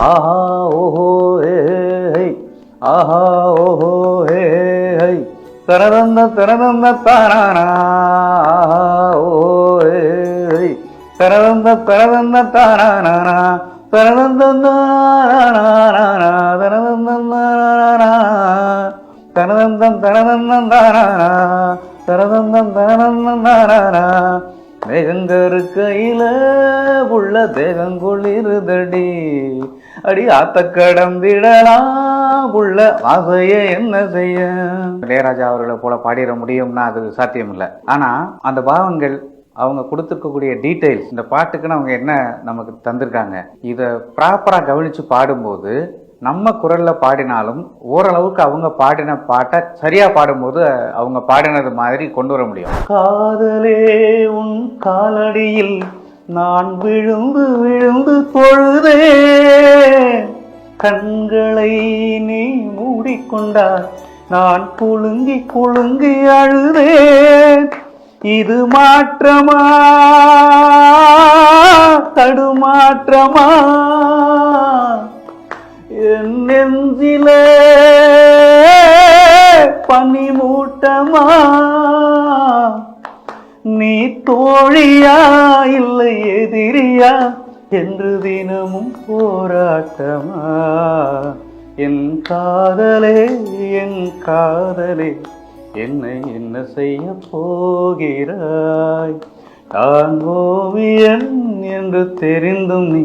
ஆஹா ஓஹோ ஹே ஹே ஆஹா ஓஹோ ஹே ஹே தரதந்த தரதந்த தாரானா ஆஹா ஓஹோ ஹே ஹே தரதந்த தரதந்த தாரானா தரதந்த தரதந்தம் தரதந்தம் தாரானா தரதந்தம் தரதந்தம் தாரானா மேகங்கரு கையில உள்ள தேகங்குளிருதடி அடி ஆத்த கடந்திடலாம் உள்ள ஆசைய என்ன செய்ய. இளையராஜா அவர்களை போல பாடிட முடியும்னா அது சாத்தியம் இல்லை. ஆனா அந்த பாவங்கள் அவங்க கொடுத்துருக்கக்கூடிய டீட்டெயில்ஸ் இந்த பாட்டுக்குன்னு அவங்க என்ன நமக்கு தந்திருக்காங்க, இதை ப்ராப்பரா கவனிச்சு பாடும்போது நம்ம குரல்ல பாடினாலும் ஓரளவுக்கு அவங்க பாடின பாட்டை சரியா பாடும்போது அவங்க பாடினது மாதிரி கொண்டு வர முடியும். காதலே உன் காலடியில் நான் விழுந்து விழுந்து பொழுதே கண்களை நீ மூடிக்கொண்டால் நான் குலுங்கி குலுங்கி அழுதேன். இது மாற்றமா தடுமாற்றமா என் நெஞ்சிலே பனிமூட்டமா நீ தோழியா இல்லை எதிரியா என்று தினமும் போராட்டமா. என் காதலே என் காதலே என்னை என்ன செய்ய போகிறாய். நான் ஓவியன் என்று தெரிந்தும் நீ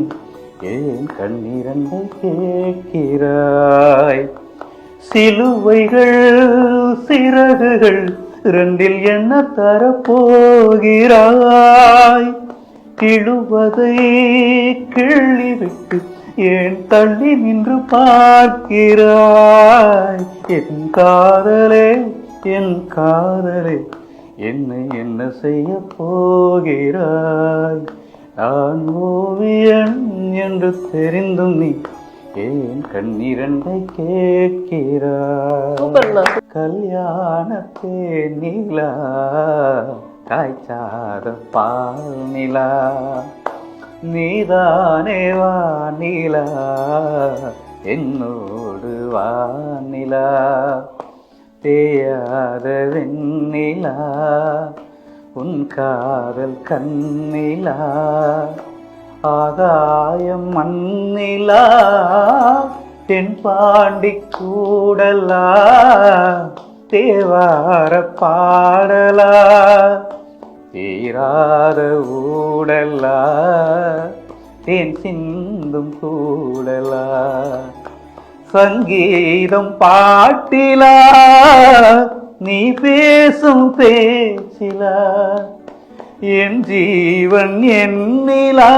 ஏன் கண்ணீரண்டை கேட்கிறாய். சிலுவைகள் சிறகுகள் இரண்டில் என்ன தரப்போகிறாய். கிழுவதை கிள்ளிவிட்டு ஏன் தள்ளி நின்று பார்க்கிறாய். என் காதலே என் காதலே என்னை என்ன செய்ய போகிறாய். நான் ஓவியன் என்று தெரிந்தும் நீ ஏன் கண்ணீரண்டை கேட்கிறாய். கல்யாணத்தே நீலா காய்ச்சாத பால் நிலா நீதானே வானிலா என்னோடு வானிலா தேயாத வெண்ணிலா உன் காதல் கண்ணிலா ஆகாயம் மண்ணிலா தென் பாண்டி கூடலா தேவார பாடலா தீராத ஊடலா தேன் சிந்தும் கூடலா சங்கீதம் பாட்டிலா நீ பேசும் பேச்சிலா என் ஜீவன் என்னிலா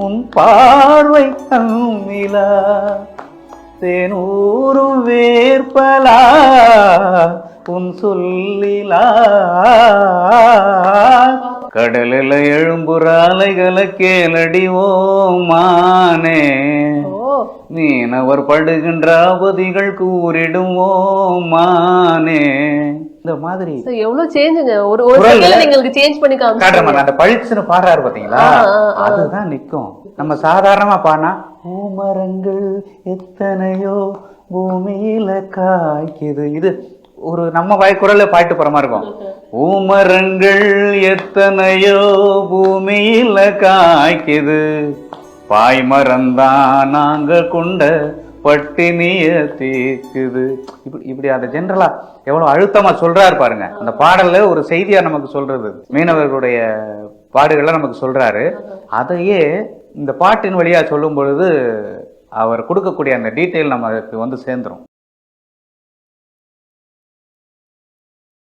உன் பார்வை கண்ணிலா தேனூரும் வேற்பலா உன் சொல்லிலா. கடலில் எழும்புற அலைகளை கேளடிவோமானே மீனவர் படுகின்ற அவதிகள் கூறிடுவோமானே. இந்த மாதிரி எவ்வளவு சேஞ்சுங்க. ஒரு நீங்களுக்கு சேஞ்ச் பண்ணி காட்டுறேன். அந்த பழிச்சுன்னு பாடுறாரு பாத்தீங்களா, அதுதான் நிக்கும். நம்ம சாதாரணமா பாடினா பூமரங்கள் எத்தனையோ பூமியில காய்க்குது, இது ஒரு நம்ம வாய்க்குரல்ல பாட்டு போற மாதிரி இருக்கும். பூமரங்கள் எத்தனையோ பூமியில காய்க்குது பாய்மரந்தான் நாங்க கொண்ட பட்டினிய தீக்குது. இப்படி அதை ஜென்ரலா எவ்வளவு அழுத்தமா சொல்றாரு பாருங்க. அந்த பாடல்ல ஒரு செய்தியா நமக்கு சொல்றது, மீனவர்களுடைய பாடுகள்லாம் நமக்கு சொல்றாரு. அதையே இந்த பாட்டின் வழியா சொல்லும் பொழுது அவர் கொடுக்கக்கூடிய அந்த டீட்டெயில் நமக்கு வந்து சேர்ந்துரும்.